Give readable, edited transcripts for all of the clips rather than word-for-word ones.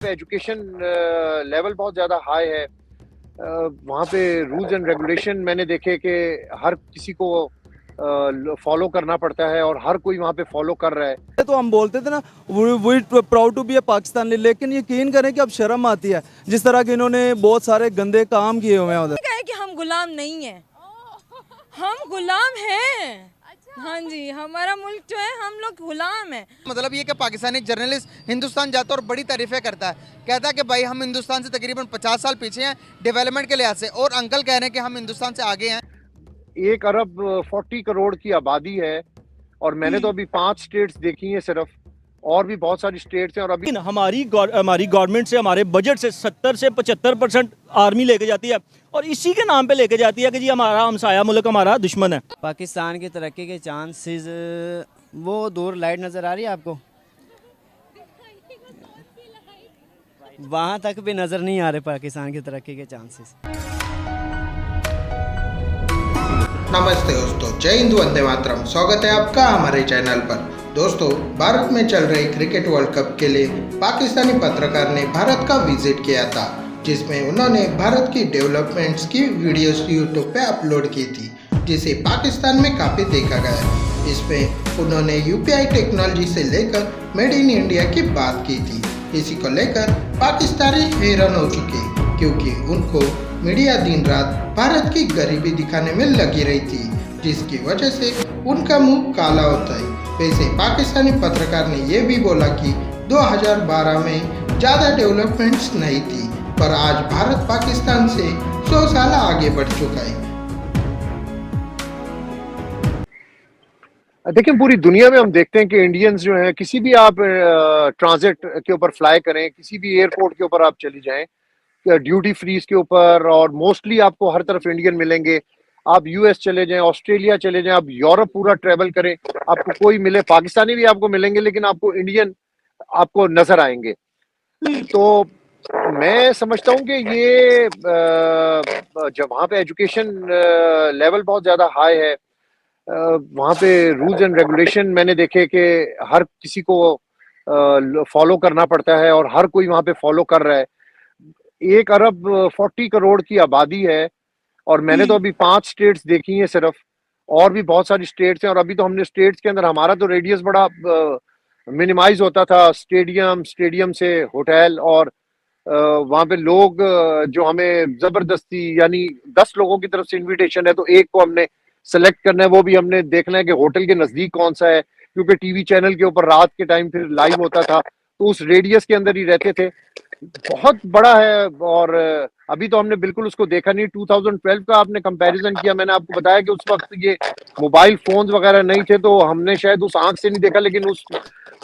Education level बहुत ज़्यादा high है। वहाँ पे रूल्स एंड रेगुलेशन मैंने देखे कि हर किसी को फॉलो करना पड़ता है और हर कोई वहाँ पे फॉलो कर रहा है। तो हम बोलते थे ना वी प्राउड टू बी ए पाकिस्तानी, लेकिन यकीन करें कि अब शर्म आती है जिस तरह के इन्होंने बहुत सारे गंदे काम किए हुए हैं उधर। है कि हम गुलाम नहीं हैं, हम गुलाम हैं। हाँ जी, हमारा मुल्क जो है हम लोग गुलाम हैं। मतलब ये कि पाकिस्तानी जर्नलिस्ट हिंदुस्तान जाता है और बड़ी तारीफें करता है, कहता है कि भाई हम हिंदुस्तान से तकरीबन 50 साल पीछे हैं डेवलपमेंट के लिहाज से, और अंकल कह रहे हैं कि हम हिंदुस्तान से आगे हैं। 1 अरब 40 करोड़ की आबादी है और मैंने तो अभी 5 स्टेट्स देखी हैं सिर्फ, और भी बहुत सारी स्टेट्स हैं। और अभी हमारी गवर्नमेंट से, हमारे बजट से 70 से 75% आर्मी लेके जाती है और इसी के नाम पे लेके जाती है कि जी हमारा हमसाया मुल्क हमारा दुश्मन है। पाकिस्तान की तरक्की के चांसेस वो दूर लाइट नज़र आ रही है आपको? वहाँ तक भी नज़र नहीं आ रहे पाकिस्तान की तरक्की के चांसेस। नमस्ते दोस्तों, जय हिंद, वंदे मातरम। स्वागत है आपका हमारे चैनल पर। दोस्तों, भारत में चल रहे क्रिकेट वर्ल्ड कप के लिए पाकिस्तानी पत्रकार ने भारत का विजिट किया था, जिसमें उन्होंने भारत की डेवलपमेंट्स की वीडियोस यूट्यूब पे अपलोड की थी, जिसे पाकिस्तान में काफ़ी देखा गया। इसमें उन्होंने यूपीआई टेक्नोलॉजी से लेकर मेड इन इंडिया की बात की थी। इसी को लेकर पाकिस्तानी हैरान हो चुके, क्योंकि उनको मीडिया दिन रात भारत की गरीबी दिखाने में लगी रही थी, जिसकी वजह से उनका मुंह काला होता है। वैसे पाकिस्तानी पत्रकार ने यह भी बोला कि 2012 में ज़्यादा डेवलपमेंट्स नहीं थी, पर आज भारत पाकिस्तान से 100 साल आगे बढ़ चुका है। देखिए, पूरी दुनिया में हम देखते हैं कि इंडियंस जो हैं, किसी भी आप ट्रांजिट के ऊपर फ्लाई करें, किसी भी एयरपोर्ट के ऊपर आप चली जाएं, ड्यूटी फ्रीज के ऊपर, और मोस्टली आपको हर तरफ इंडियन मिलेंगे। आप यूएस चले जाएं, ऑस्ट्रेलिया चले जाएं, आप यूरोप पूरा ट्रेवल करें, आपको कोई मिले, पाकिस्तानी भी आपको मिलेंगे, लेकिन आपको इंडियन आपको नजर आएंगे। तो मैं समझता हूँ कि ये जब वहाँ पे एजुकेशन लेवल बहुत ज़्यादा हाई है, वहाँ पे रूल्स एंड रेगुलेशन मैंने देखे कि हर किसी को फॉलो करना पड़ता है और हर कोई वहाँ पे फॉलो कर रहा है। 1 अरब 40 करोड़ की आबादी है और मैंने तो अभी 5 स्टेट्स देखी हैं सिर्फ, और भी बहुत सारी स्टेट्स हैं। और अभी तो हमने स्टेट्स के अंदर, हमारा तो रेडियस बड़ा मिनिमाइज होता था, स्टेडियम से होटल, और वहाँ पे लोग जो हमें जबरदस्ती, यानी 10 लोगों की तरफ से इनविटेशन है तो एक को हमने सेलेक्ट करना है, वो भी हमने देखना है कि होटल के नजदीक कौन सा है, क्योंकि टीवी चैनल के ऊपर रात के टाइम फिर लाइव होता था, तो उस रेडियस के अंदर ही रहते थे। बहुत बड़ा है। और अभी तो हमने बिल्कुल उसको देखा नहीं। 2012 का आपने कंपैरिजन किया, मैंने आपको बताया कि उस वक्त ये मोबाइल फोन्स वगैरह नहीं थे, तो हमने शायद उस आंख से नहीं देखा, लेकिन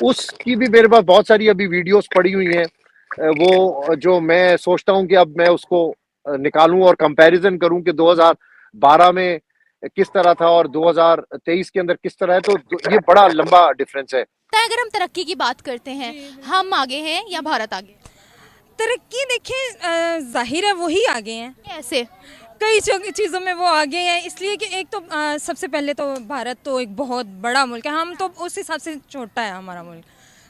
उसकी भी मेरे पास बहुत सारी अभी वीडियोस पड़ी हुई हैं, वो जो मैं सोचता हूं कि अब मैं उसको निकालूं और कंपैरिजन करूं कि 2012 में किस तरह था और 2023 के अंदर किस तरह है, तो ये बड़ा लंबा डिफरेंस है। अगर हम तरक्की की बात करते हैं, हम आगे हैं या भारत आगे? तरक्की देखें, जाहिर है वही आगे हैं। कैसे? कई चीज़ों में वो आगे हैं, इसलिए कि एक तो सबसे पहले तो भारत तो एक बहुत बड़ा मुल्क है, हम तो उस हिसाब से छोटा है हमारा मुल्क।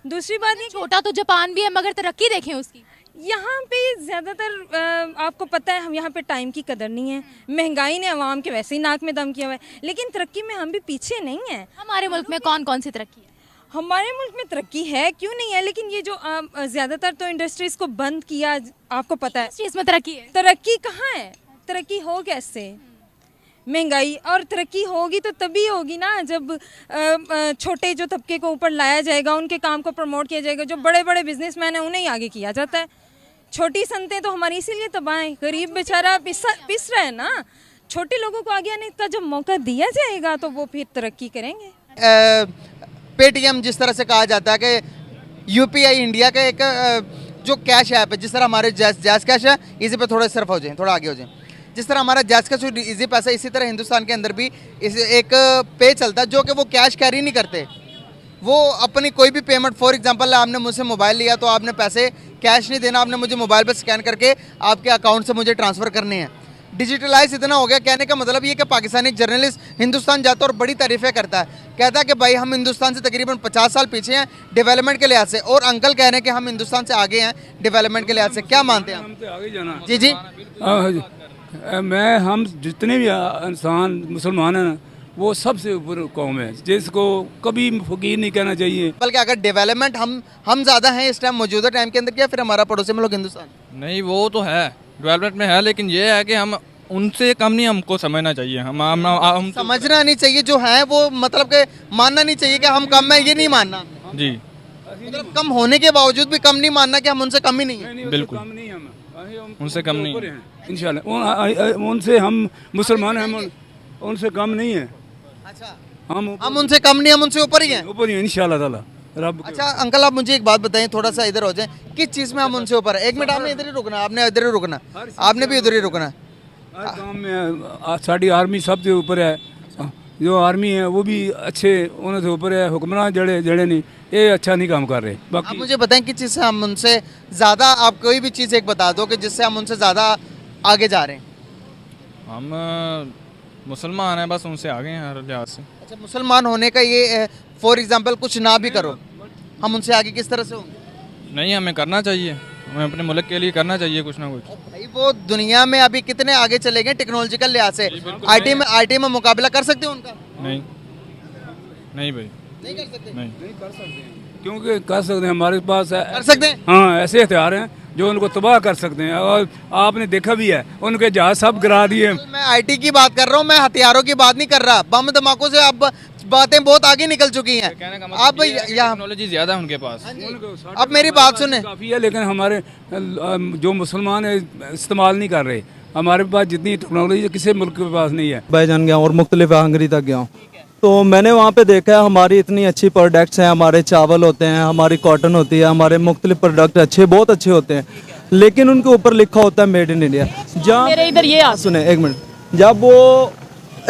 दूसरी बात ये, छोटा तो जापान भी है, मगर तरक्की देखें उसकी। यहाँ पे ज़्यादातर आपको पता है, हम यहाँ पे टाइम की कदर नहीं है, महंगाई ने अवाम के वैसे ही नाक में दम किया हुआ है, लेकिन तरक्की में हम भी पीछे नहीं हैं। हमारे मुल्क में कौन कौन सी तरक्की है? हमारे मुल्क में तरक्की है, क्यों नहीं है, लेकिन ये जो ज़्यादातर तो इंडस्ट्रीज को बंद किया, आपको पता है। इसमें तरक्की है? तरक्की कहाँ है? तरक्की हो कैसे? महंगाई, और तरक्की होगी तो तभी होगी ना जब छोटे जो तबके को ऊपर लाया जाएगा, उनके काम को प्रमोट किया जाएगा। जो बड़े बड़े बिजनेसमैन हैं उन्हें ही आगे किया जाता है। छोटी संतें तो हमारी इसीलिए तबाह हैं, गरीब बेचारा पिस रहा है ना। छोटे लोगों को आगे आने का जब मौका दिया जाएगा तो वो फिर तरक्की करेंगे। पेटीएम जिस तरह से कहा जाता है कि यूपीआई इंडिया का एक जो कैश ऐप है, जिस तरह हमारे जैज़ कैश है, इसी पे थोड़ा सिर्फ हो जाए, थोड़ा आगे हो जाए, जिस तरह हमारा जैज़ कैश इजी पैसा, इसी तरह हिंदुस्तान के अंदर भी एक पे चलता है जो कि वो कैश कैरी नहीं करते। वो अपनी कोई भी पेमेंट, फॉर एग्जांपल आपने मुझसे मोबाइल लिया तो आपने पैसे कैश नहीं देना, आपने मुझे मोबाइल पर स्कैन करके आपके अकाउंट से मुझे ट्रांसफ़र करने हैं। डिजिटलाइज इतना हो गया, कहने का मतलब ये कि पाकिस्तानी जर्नलिस्ट हिंदुस्तान जाता है और बड़ी तारीफ़ें करता है, कहता है कि भाई हम हिंदुस्तान से तकरीबन 50 साल पीछे हैं डेवलपमेंट के लिहाज से, और अंकल कह रहे हैं कि हम हिंदुस्तान से आगे हैं डेवलपमेंट के लिहाज से। क्या मानते हैं आप? आगे जाना जी जी हम जितने भी इंसान मुसलमान हैं ना, वो सबसे ऊपर कौम है जिसको कभी फकीर नहीं कहना चाहिए। बल्कि अगर डेवलपमेंट हम ज़्यादा हैं इस टाइम मौजूदा टाइम के अंदर, या फिर हमारा पड़ोसी मुल्क हिंदुस्तान? नहीं, वो तो है, डेवलपमेंट में है, लेकिन ये है कि हम उनसे कम नहीं हमको समझना चाहिए। हम समझना नहीं चाहिए जो है वो, मतलब कि मानना नहीं चाहिए कि हम कम है, ये नहीं मानना जी, मतलब कम होने के बावजूद भी कम नहीं मानना कि हम उनसे कम ही नहीं है। बिल्कुल कम नहीं हम उनसे कम नहीं ऊपर हैं, इंशाल्लाह उनसे हम मुसलमान हैं, हम उनसे कम नहीं है। अच्छा, हम हम उनसे कम नहीं, हम उनसे ऊपर ही हैं। ऊपर ही हैं इंशाल्लाह ताला रब। अच्छा अंकल, आप मुझे एक बात बताएं, थोड़ा सा इधर हो जाए, किस चीज़ में हम उनसे ऊपर है? एक मिनट, आपने इधर ही रुकना, आपने इधर ही रुकना, आपने भी इधर ही रुकना। हर काम में साड़ी आर्मी सबसे ऊपर है, जो आर्मी है वो भी अच्छे उनसे ऊपर है, हुक्मरान जड़े जड़े नहीं, ये अच्छा नहीं काम कर रहे। आप बाकी मुझे बताएं किस चीज़ से हम उनसे ज़्यादा, आप कोई भी चीज़ एक बता दो कि जिससे हम उनसे ज़्यादा आगे जा रहे हैं। हम मुसलमान हैं, बस उनसे आगे हैं हर लिहाज से। अच्छा, मुसलमान होने का ये फॉर एग्जांपल कुछ ना भी करो, हम उनसे आगे किस तरह से होंगे? नहीं, हमें करना चाहिए, हमें अपने मुल्क के लिए करना चाहिए कुछ ना कुछ। भाई वो दुनिया में अभी कितने आगे चले गए टेक्नोलॉजिकल लिहाज से, आईटी में मुकाबला कर सकते हो उनका? नहीं नहीं भाई, नहीं कर सकते। नहीं क्योंकि कर सकते हैं, हमारे पास कर सकते हैं। हाँ ऐसे हथियार हैं जो उनको तबाह कर सकते हैं, और आपने देखा भी है उनके जहाज सब गिरा दिए। मैं आईटी की बात कर रहा हूँ, मैं हथियारों की बात नहीं कर रहा। बम धमाकों से अब बातें बहुत आगे निकल चुकी हैं। अब यहाँ टेक्नोलॉजी ज़्यादा है उनके पास। अब मेरी बात सुने, काफ़ी है, लेकिन हमारे जो मुसलमान है इस्तेमाल नहीं कर रहे। हमारे पास जितनी टेक्नोलॉजी किसी मुल्क के पास नहीं है। भाईजान गया और मुख्तलिफ हंगरी तक गया हूँ, तो मैंने वहाँ पे देखा है हमारी इतनी अच्छी प्रोडक्ट्स हैं, हमारे चावल होते हैं, हमारी कॉटन होती है, हमारे मुख्तलिफ प्रोडक्ट अच्छे बहुत अच्छे होते हैं, लेकिन उनके ऊपर लिखा होता है मेड इन इंडिया। जहाँ मेरे इधर ये सुने एक मिनट, जब वो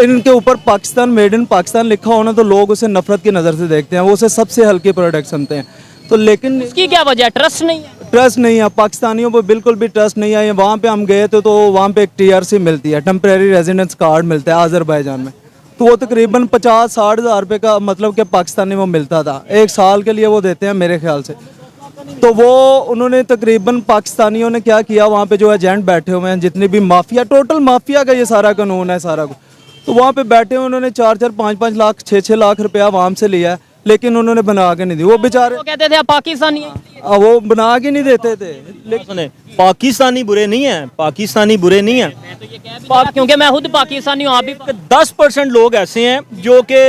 इनके ऊपर पाकिस्तान मेड इन पाकिस्तान लिखा हो ना, तो लोग उसे नफरत की नज़र से देखते हैं, वो उसे सबसे हल्के प्रोडक्ट समझते हैं। तो लेकिन इसकी क्या वजह? ट्रस्ट नहीं है, ट्रस्ट नहीं है पाकिस्तानियों पर, बिल्कुल भी ट्रस्ट नहीं है। वहाँ पे हम गए थे तो वहाँ पे एक TRC मिलती है, टेम्परेरी रेजिडेंस कार्ड मिलता है आज़रबाईजान में, तो वो तकरीबन 50-60 हज़ार रुपये का मतलब कि पाकिस्तानी वो मिलता था, 1 साल के लिए वो देते हैं मेरे ख्याल से। तो वो उन्होंने तकरीबन पाकिस्तानियों ने क्या किया, वहाँ पे जो एजेंट बैठे हुए हैं, जितनी भी माफिया, टोटल माफिया का ये सारा कानून है सारा कुछ, तो वहाँ पे बैठे हुए उन्होंने 4-4, 5-5 लाख, 6-6 लाख रुपया आवाम से लिया है, लेकिन उन्होंने बना के नहीं दी। वो बेचारे वो कहते थे आप पाकिस्तानी हैं। वो बना के नहीं देते थे। लेकिन पाकिस्तानी बुरे नहीं है, पाकिस्तानी बुरे नहीं है, क्योंकि मैं खुद पाकिस्तानी हूँ, आप भी 10% लोग ऐसे हैं जो कि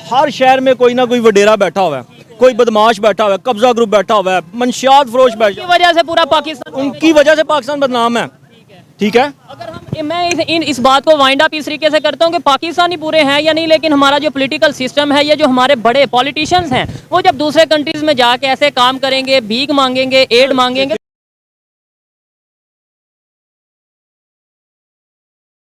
हर शहर में कोई ना कोई वडेरा बैठा हुआ है, कोई बदमाश बैठा हुआ है, कब्जा ग्रुप बैठा हुआ है, मंशियात फरोश बैठा, की वजह से पूरा पाकिस्तान, उनकी वजह से पाकिस्तान बदनाम है। ठीक है, अगर मैं इस बात को वाइंड अप इस तरीके से करता हूँ कि पाकिस्तानी बुरे हैं या नहीं, लेकिन हमारा जो पॉलिटिकल सिस्टम है, ये जो हमारे बड़े पॉलिटिशियंस हैं, वो जब दूसरे कंट्रीज में जाके ऐसे काम करेंगे, भीख मांगेंगे, एड मांगेंगे,